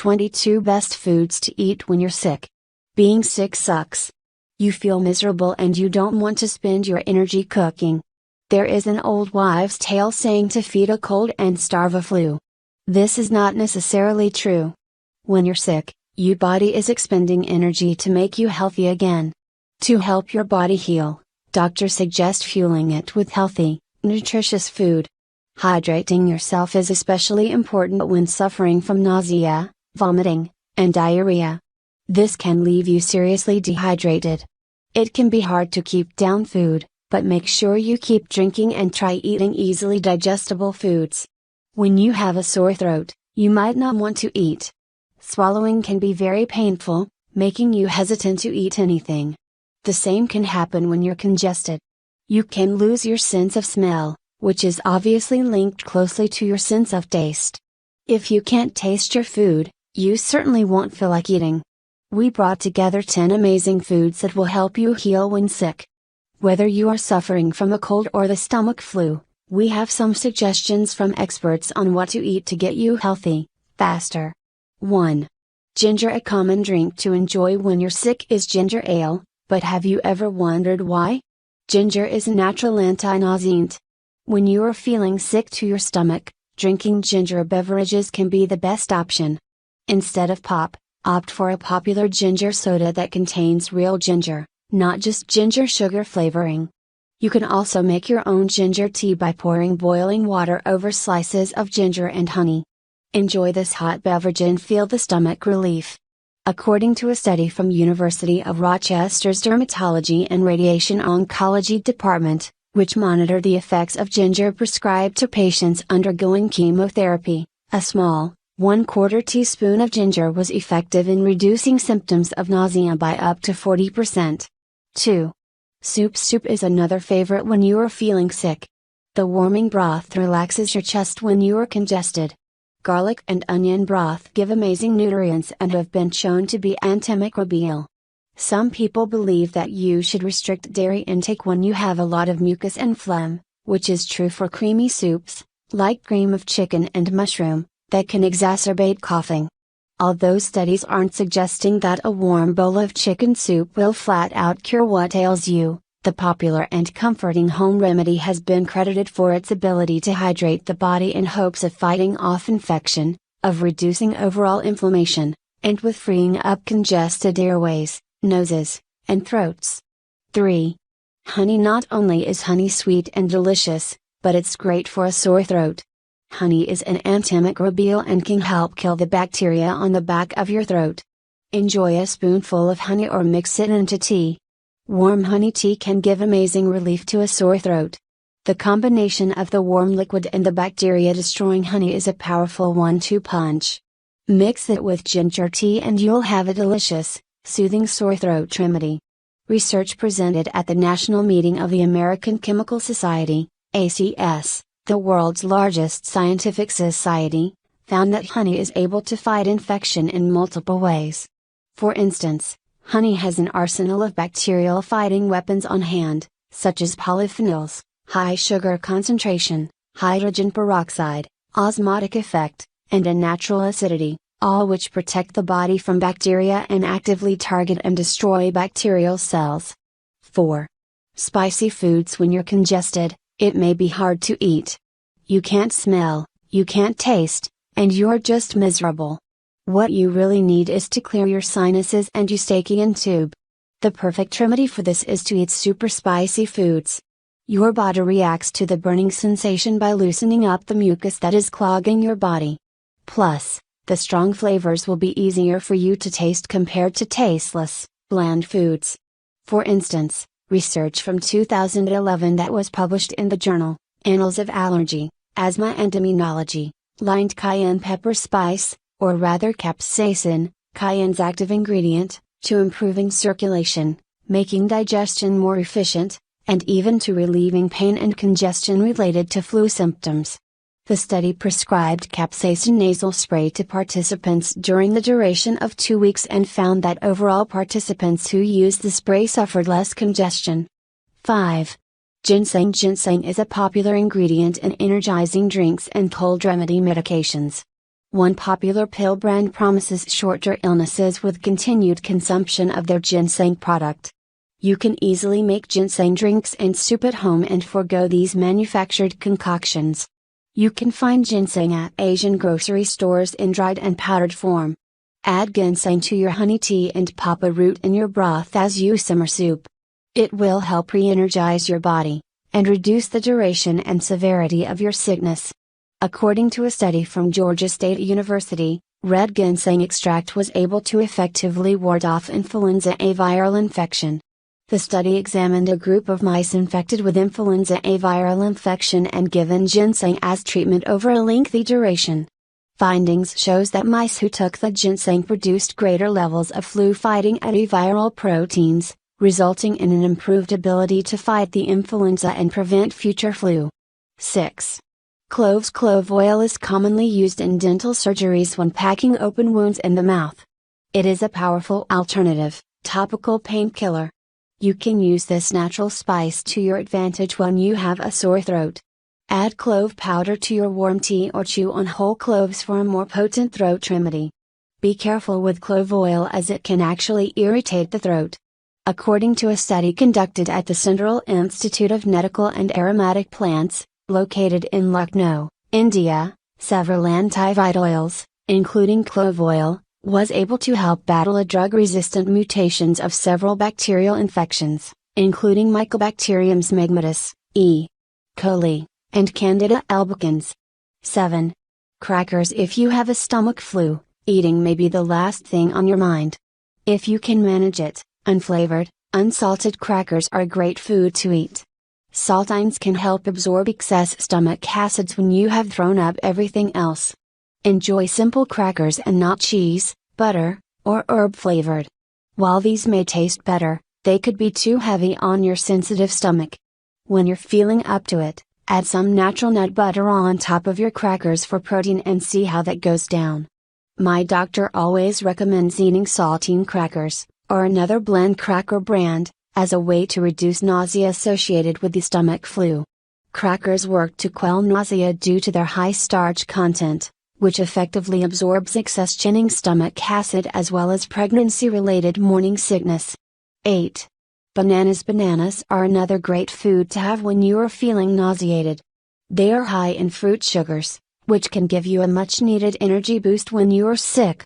22 best foods to eat when you're sick. Being sick sucks. You feel miserable and you don't want to spend your energy cooking. There is an old wives' tale saying to feed a cold and starve a flu. This is not necessarily true. When you're sick, your body is expending energy to make you healthy again. To help your body heal, doctors suggest fueling it with healthy, nutritious food. Hydrating yourself is especially important when suffering from nausea, vomiting, and diarrhea. This can leave you seriously dehydrated. It can be hard to keep down food, but make sure you keep drinking and try eating easily digestible foods. When you have a sore throat, you might not want to eat. Swallowing can be very painful, making you hesitant to eat anything. The same can happen when you're congested. You can lose your sense of smell, which is obviously linked closely to your sense of taste. If you can't taste your food, you certainly won't feel like eating. We brought together 10 amazing foods that will help you heal when sick. Whether you are suffering from a cold or the stomach flu, we have some suggestions from experts on what to eat to get you healthy, faster. 1. Ginger. A common drink to enjoy when you're sick is ginger ale, but have you ever wondered why? Ginger is a natural anti-nauseant. When you are feeling sick to your stomach, drinking ginger beverages can be the best option. Instead of pop, opt for a popular ginger soda that contains real ginger, not just ginger sugar flavoring. You can also make your own ginger tea by pouring boiling water over slices of ginger and honey. Enjoy this hot beverage and feel the stomach relief. According to a study from University of Rochester's Dermatology and Radiation Oncology Department, which monitored the effects of ginger prescribed to patients undergoing chemotherapy, a small, 1/4 teaspoon of ginger was effective in reducing symptoms of nausea by up to 40%. 2. Soup. Soup is another favorite when you are feeling sick. The warming broth relaxes your chest when you are congested. Garlic and onion broth give amazing nutrients and have been shown to be antimicrobial. Some people believe that you should restrict dairy intake when you have a lot of mucus and phlegm, which is true for creamy soups, like cream of chicken and mushroom, that can exacerbate coughing. Although studies aren't suggesting that a warm bowl of chicken soup will flat out cure what ails you, the popular and comforting home remedy has been credited for its ability to hydrate the body in hopes of fighting off infection, of reducing overall inflammation, and with freeing up congested airways, noses, and throats. 3. Honey. Not only is honey sweet and delicious, but it's great for a sore throat. Honey is an antimicrobial and can help kill the bacteria on the back of your throat. Enjoy a spoonful of honey or mix it into tea. Warm honey tea can give amazing relief to a sore throat. The combination of the warm liquid and the bacteria-destroying honey is a powerful 1-2 punch. Mix it with ginger tea and you'll have a delicious, soothing sore throat remedy. Research presented at the National Meeting of the American Chemical Society, ACS, the world's largest scientific society, found that honey is able to fight infection in multiple ways. For instance, honey has an arsenal of bacterial fighting weapons on hand, such as polyphenols, high sugar concentration, hydrogen peroxide, osmotic effect, and a natural acidity, all which protect the body from bacteria and actively target and destroy bacterial cells. 4. Spicy foods. When you're congested, it may be hard to eat. You can't smell, you can't taste, and you're just miserable. What you really need is to clear your sinuses and eustachian tube. The perfect remedy for this is to eat super spicy foods. Your body reacts to the burning sensation by loosening up the mucus that is clogging your body. Plus, the strong flavors will be easier for you to taste compared to tasteless, bland foods. For instance, research from 2011 that was published in the journal, Annals of Allergy, Asthma and Immunology, linked cayenne pepper spice, or rather capsaicin, cayenne's active ingredient, to improving circulation, making digestion more efficient, and even to relieving pain and congestion related to flu symptoms. The study prescribed capsaicin nasal spray to participants during the duration of 2 weeks and found that overall participants who used the spray suffered less congestion. 5. Ginseng. Ginseng is a popular ingredient in energizing drinks and cold remedy medications. One popular pill brand promises shorter illnesses with continued consumption of their ginseng product. You can easily make ginseng drinks and soup at home and forego these manufactured concoctions. You can find ginseng at Asian grocery stores in dried and powdered form. Add ginseng to your honey tea and pop a root in your broth as you simmer soup. It will help re-energize your body, and reduce the duration and severity of your sickness. According to a study from Georgia State University, red ginseng extract was able to effectively ward off influenza A viral infection. The study examined a group of mice infected with influenza A viral infection and given ginseng as treatment over a lengthy duration. Findings shows that mice who took the ginseng produced greater levels of flu-fighting antiviral proteins, resulting in an improved ability to fight the influenza and prevent future flu. 6. Clove oil is commonly used in dental surgeries when packing open wounds in the mouth. It is a powerful alternative, topical painkiller. You can use this natural spice to your advantage when you have a sore throat. Add clove powder to your warm tea or chew on whole cloves for a more potent throat remedy. Be careful with clove oil as it can actually irritate the throat. According to a study conducted at the Central Institute of Medical and Aromatic Plants, located in Lucknow, India, several antiviral oils, including clove oil, was able to help battle a drug-resistant mutations of several bacterial infections, including Mycobacterium smegmatis, E. coli, and Candida albicans. 7. Crackers. If you have a stomach flu, eating may be the last thing on your mind. If you can manage it, unflavored, unsalted crackers are a great food to eat. Saltines can help absorb excess stomach acids when you have thrown up everything else. Enjoy simple crackers and not cheese, butter, or herb flavored. While these may taste better, they could be too heavy on your sensitive stomach. When you're feeling up to it, add some natural nut butter on top of your crackers for protein and see how that goes down. My doctor always recommends eating saltine crackers, or another blend cracker brand, as a way to reduce nausea associated with the stomach flu. Crackers work to quell nausea due to their high starch content, which effectively absorbs excess chinning stomach acid as well as pregnancy-related morning sickness. 8. Bananas. Bananas are another great food to have when you are feeling nauseated. They are high in fruit sugars, which can give you a much-needed energy boost when you are sick.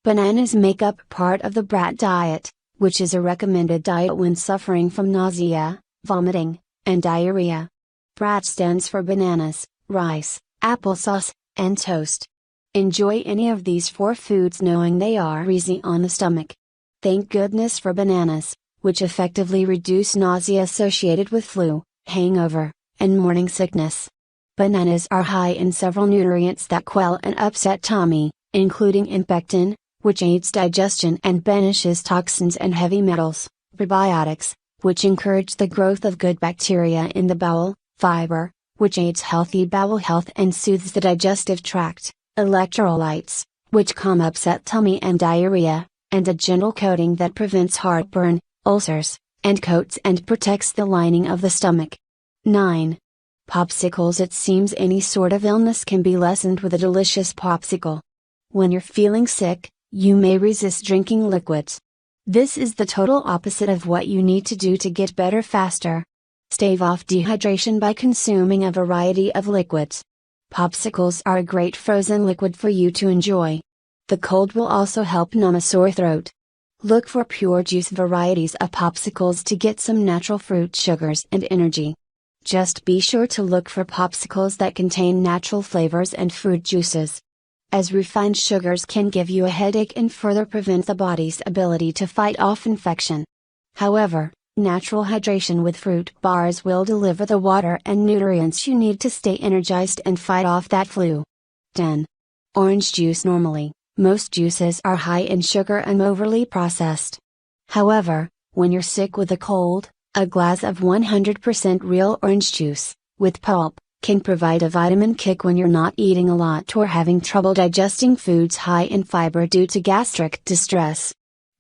Bananas make up part of the BRAT diet, which is a recommended diet when suffering from nausea, vomiting, and diarrhea. BRAT stands for bananas, rice, applesauce, and toast. Enjoy any of these 4 foods knowing they are easy on the stomach. Thank goodness for bananas, which effectively reduce nausea associated with flu, hangover, and morning sickness. Bananas are high in several nutrients that quell an upset tummy, including pectin, which aids digestion and banishes toxins and heavy metals, prebiotics, which encourage the growth of good bacteria in the bowel, fiber, which aids healthy bowel health and soothes the digestive tract, electrolytes, which calm upset tummy and diarrhea, and a gentle coating that prevents heartburn, ulcers, and coats and protects the lining of the stomach. 9. Popsicles. It seems any sort of illness can be lessened with a delicious popsicle. When you're feeling sick, you may resist drinking liquids. This is the total opposite of what you need to do to get better faster. Stave off dehydration by consuming a variety of liquids. Popsicles are a great frozen liquid for you to enjoy. The cold will also help numb a sore throat. Look for pure juice varieties of popsicles to get some natural fruit sugars and energy. Just be sure to look for popsicles that contain natural flavors and fruit juices, as refined sugars can give you a headache and further prevent the body's ability to fight off infection. However, natural hydration with fruit bars will deliver the water and nutrients you need to stay energized and fight off that flu. 10. Orange juice. Normally, most juices are high in sugar and overly processed. However, when you're sick with a cold, a glass of 100% real orange juice, with pulp, can provide a vitamin kick when you're not eating a lot or having trouble digesting foods high in fiber due to gastric distress.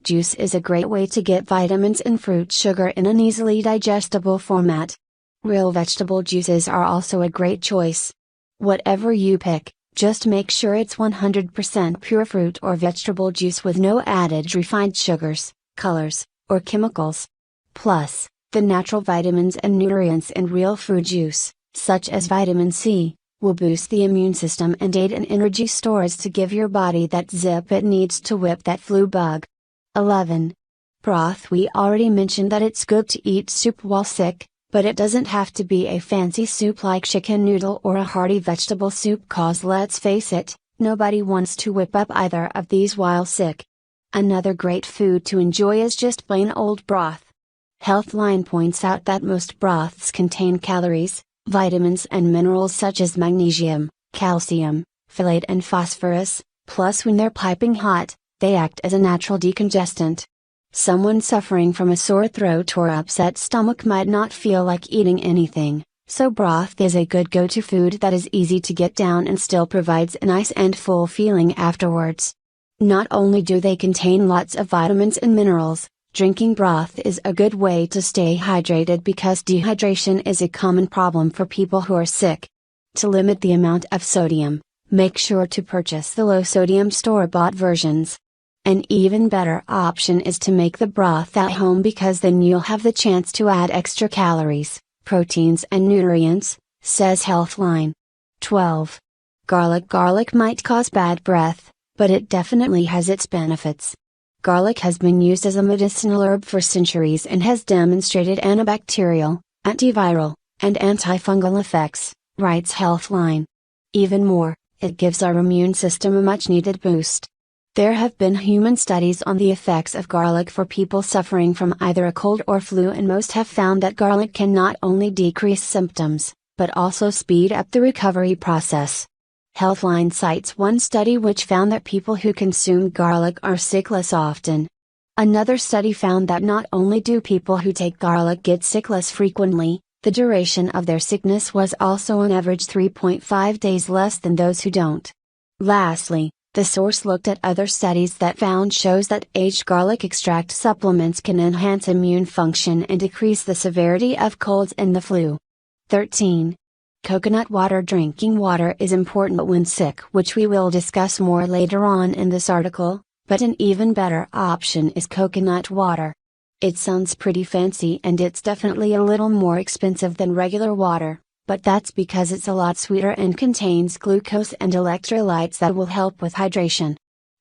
Juice is a great way to get vitamins and fruit sugar in an easily digestible format. Real vegetable juices are also a great choice. Whatever you pick, Just make sure it's 100% pure fruit or vegetable juice with no added refined sugars, colors, or chemicals. Plus, the natural vitamins and nutrients in real fruit juice, such as vitamin C, will boost the immune system and aid in energy stores to give your body that zip it needs to whip that flu bug. 11. Broth. We already mentioned that it's good to eat soup while sick, but it doesn't have to be a fancy soup like chicken noodle or a hearty vegetable soup, cause let's face it, nobody wants to whip up either of these while sick. Another great food to enjoy is just plain old broth. Healthline points out that most broths contain calories, vitamins and minerals such as magnesium, calcium, folate and phosphorus, plus when they're piping hot, they act as a natural decongestant. Someone suffering from a sore throat or upset stomach might not feel like eating anything, so broth is a good go-to food that is easy to get down and still provides a nice and full feeling afterwards. Not only do they contain lots of vitamins and minerals, drinking broth is a good way to stay hydrated because dehydration is a common problem for people who are sick. To limit the amount of sodium, make sure to purchase the low-sodium store-bought versions. An even better option is to make the broth at home because then you'll have the chance to add extra calories, proteins and nutrients, says Healthline. 12. Garlic. Garlic might cause bad breath, but it definitely has its benefits. Garlic has been used as a medicinal herb for centuries and has demonstrated antibacterial, antiviral, and antifungal effects, writes Healthline. Even more, it gives our immune system a much-needed boost. There have been human studies on the effects of garlic for people suffering from either a cold or flu, and most have found that garlic can not only decrease symptoms, but also speed up the recovery process. Healthline cites one study which found that people who consume garlic are sick less often. Another study found that not only do people who take garlic get sick less frequently, the duration of their sickness was also on average 3.5 days less than those who don't. Lastly, the source looked at other studies that found shows that aged garlic extract supplements can enhance immune function and decrease the severity of colds and the flu. 13. Coconut water. Drinking water is important when sick, which we will discuss more later on in this article, but an even better option is coconut water. It sounds pretty fancy and it's definitely a little more expensive than regular water, but that's because it's a lot sweeter and contains glucose and electrolytes that will help with hydration.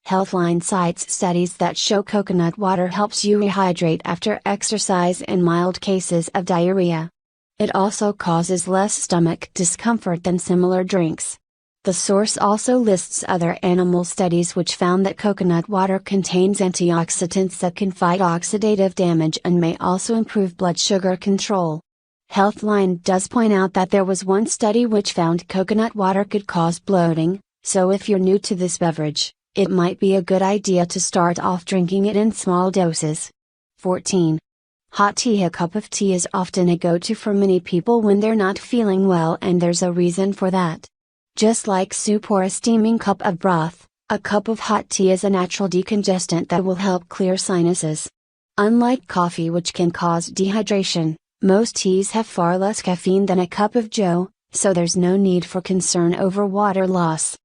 Healthline cites studies that show coconut water helps you rehydrate after exercise in mild cases of diarrhea. It also causes less stomach discomfort than similar drinks. The source also lists other animal studies which found that coconut water contains antioxidants that can fight oxidative damage and may also improve blood sugar control. Healthline does point out that there was one study which found coconut water could cause bloating, so if you're new to this beverage, it might be a good idea to start off drinking it in small doses. 14. Hot tea. A cup of tea is often a go-to for many people when they're not feeling well, and there's a reason for that. Just like soup or a steaming cup of broth, a cup of hot tea is a natural decongestant that will help clear sinuses. Unlike coffee, which can cause dehydration, most teas have far less caffeine than a cup of joe, so there's no need for concern over water loss.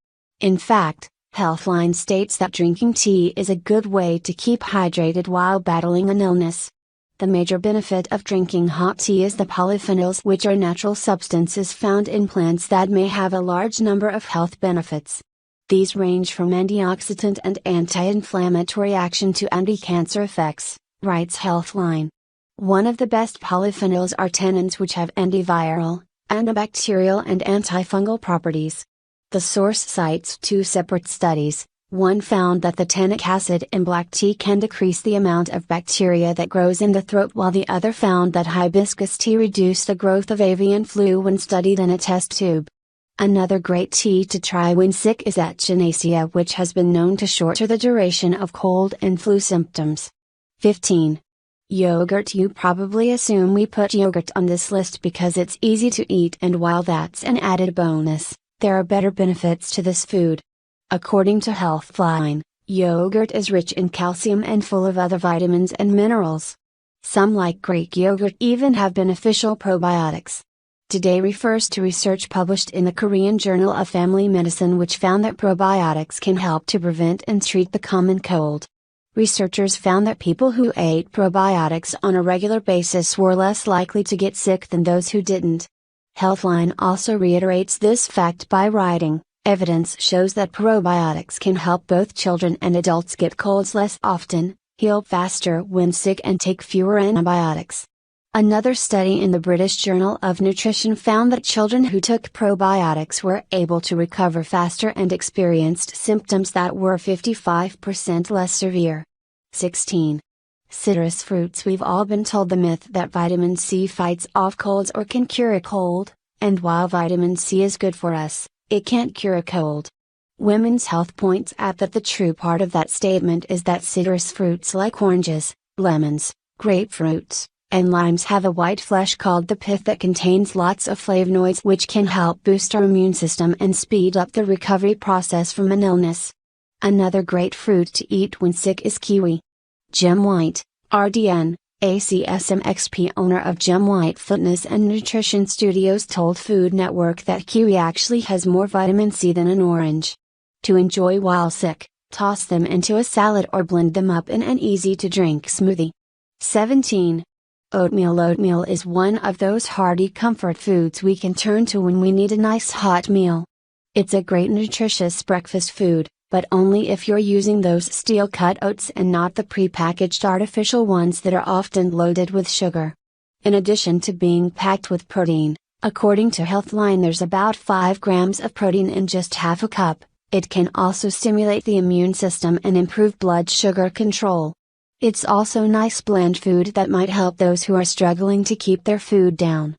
In fact, Healthline states that drinking tea is a good way to keep hydrated while battling an illness. The major benefit of drinking hot tea is the polyphenols, which are natural substances found in plants that may have a large number of health benefits. These range from antioxidant and anti-inflammatory action to anti-cancer effects, writes Healthline. One of the best polyphenols are tannins, which have antiviral, antibacterial and antifungal properties. The source cites two separate studies. One found that the tannic acid in black tea can decrease the amount of bacteria that grows in the throat, while the other found that hibiscus tea reduced the growth of avian flu when studied in a test tube. Another great tea to try when sick is echinacea, which has been known to shorten the duration of cold and flu symptoms. 15. Yogurt. You probably assume we put yogurt on this list because it's easy to eat, and while that's an added bonus, there are better benefits to this food. According to Healthline, yogurt is rich in calcium and full of other vitamins and minerals. Some, like Greek yogurt, even have beneficial probiotics. Today refers to research published in the Korean Journal of Family Medicine which found that probiotics can help to prevent and treat the common cold. Researchers found that people who ate probiotics on a regular basis were less likely to get sick than those who didn't. Healthline also reiterates this fact by writing, "Evidence shows that probiotics can help both children and adults get colds less often, heal faster when sick and take fewer antibiotics." Another study in the British Journal of Nutrition found that children who took probiotics were able to recover faster and experienced symptoms that were 55% less severe. 16. Citrus fruits. We've all been told the myth that vitamin C fights off colds or can cure a cold, and while vitamin C is good for us, it can't cure a cold. Women's Health points out that the true part of that statement is that citrus fruits like oranges, lemons, grapefruits, and limes have a white flesh called the pith that contains lots of flavonoids which can help boost our immune system and speed up the recovery process from an illness. Another great fruit to eat when sick is kiwi. Jim White, RDN, ACSMXP owner of Jim White Fitness and Nutrition Studios told Food Network that kiwi actually has more vitamin C than an orange. To enjoy while sick, toss them into a salad or blend them up in an easy-to-drink smoothie. 17. Oatmeal. Oatmeal is one of those hearty comfort foods we can turn to when we need a nice hot meal. It's a great nutritious breakfast food, but only if you're using those steel-cut oats and not the pre-packaged artificial ones that are often loaded with sugar. In addition to being packed with protein, according to Healthline there's about 5 grams of protein in just half a cup. It can also stimulate the immune system and improve blood sugar control. It's also nice blend food that might help those who are struggling to keep their food down.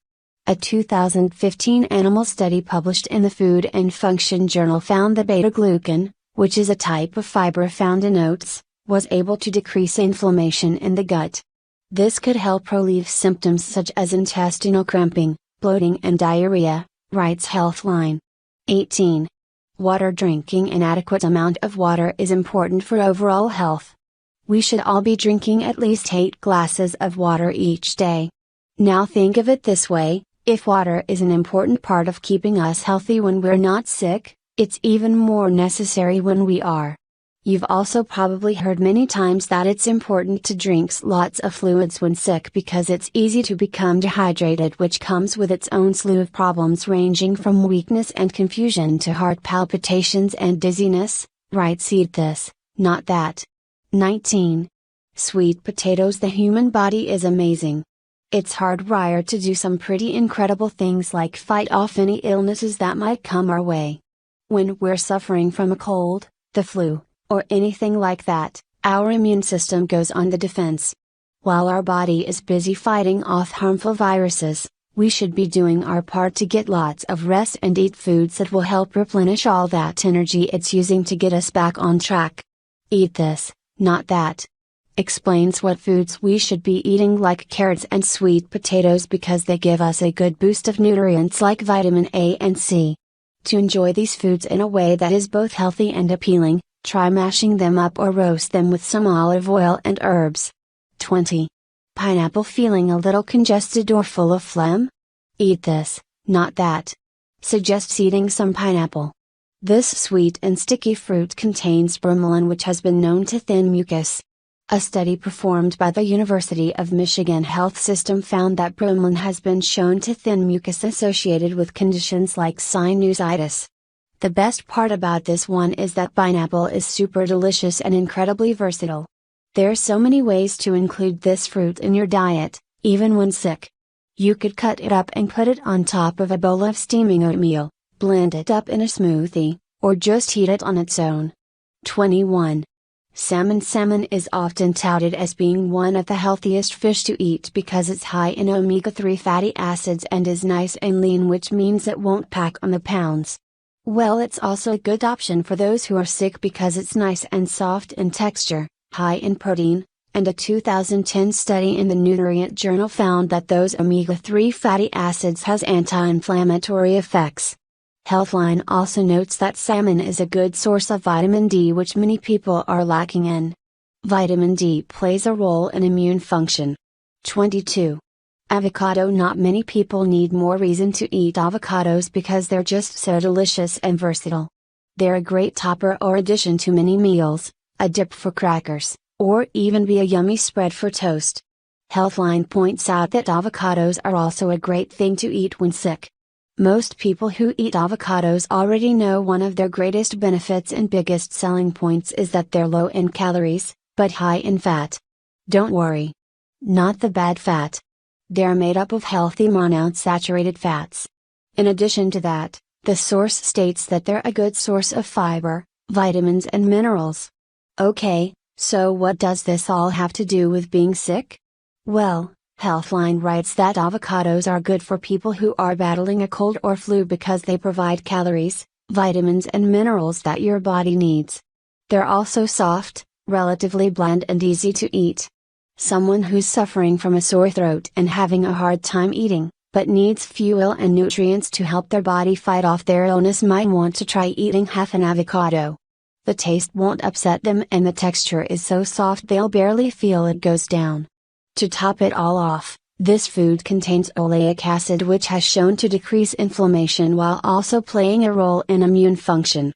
A 2015 animal study published in the Food and Function Journal found that beta-glucan, which is a type of fiber found in oats, was able to decrease inflammation in the gut. This could help relieve symptoms such as intestinal cramping, bloating and diarrhea, writes Healthline. 18. Water. Drinking an adequate amount of water is important for overall health. We should all be drinking at least 8 glasses of water each day. Now think of it this way, if water is an important part of keeping us healthy when we're not sick, it's even more necessary when we are. You've also probably heard many times that it's important to drink lots of fluids when sick because it's easy to become dehydrated, which comes with its own slew of problems ranging from weakness and confusion to heart palpitations and dizziness, writes Eat This, Not That. 19. Sweet potatoes. The human body is amazing. It's hardwired to do some pretty incredible things like fight off any illnesses that might come our way. When we're suffering from a cold, the flu, or anything like that, our immune system goes on the defense. While our body is busy fighting off harmful viruses, we should be doing our part to get lots of rest and eat foods that will help replenish all that energy it's using to get us back on track. Eat This, Not That explains what foods we should be eating, like carrots and sweet potatoes, because they give us a good boost of nutrients like vitamin A and C. To enjoy these foods in a way that is both healthy and appealing, try mashing them up or roast them with some olive oil and herbs. 20. Pineapple. Feeling a little congested or full of phlegm? Eat This, Not That suggests eating some pineapple. This sweet and sticky fruit contains bromelain, which has been known to thin mucus. A study performed by the University of Michigan Health System found that bromelain has been shown to thin mucus associated with conditions like sinusitis. The best part about this one is that pineapple is super delicious and incredibly versatile. There are so many ways to include this fruit in your diet, even when sick. You could cut it up and put it on top of a bowl of steaming oatmeal, blend it up in a smoothie, or just eat it on its own. 21. Salmon. Salmon is often touted as being one of the healthiest fish to eat because it's high in omega-3 fatty acids and is nice and lean, which means it won't pack on the pounds. Well, it's also a good option for those who are sick because it's nice and soft in texture, high in protein, and a 2010 study in the Nutrient Journal found that those omega-3 fatty acids has anti-inflammatory effects. Healthline also notes that salmon is a good source of vitamin D, which many people are lacking in. Vitamin D plays a role in immune function. 22. Avocado. Not many people need more reason to eat avocados because they're just so delicious and versatile. They're a great topper or addition to many meals, a dip for crackers, or even be a yummy spread for toast. Healthline points out that avocados are also a great thing to eat when sick. Most people who eat avocados already know one of their greatest benefits and biggest selling points is that they're low in calories, but high in fat. Don't worry. Not the bad fat. They're made up of healthy monounsaturated fats. In addition to that, the source states that they're a good source of fiber, vitamins and minerals. Okay, so what does this all have to do with being sick? Well, Healthline writes that avocados are good for people who are battling a cold or flu because they provide calories, vitamins and minerals that your body needs. They're also soft, relatively bland and easy to eat. Someone who's suffering from a sore throat and having a hard time eating, but needs fuel and nutrients to help their body fight off their illness might want to try eating half an avocado. The taste won't upset them and the texture is so soft they'll barely feel it goes down. To top it all off, this food contains oleic acid, which has shown to decrease inflammation while also playing a role in immune function.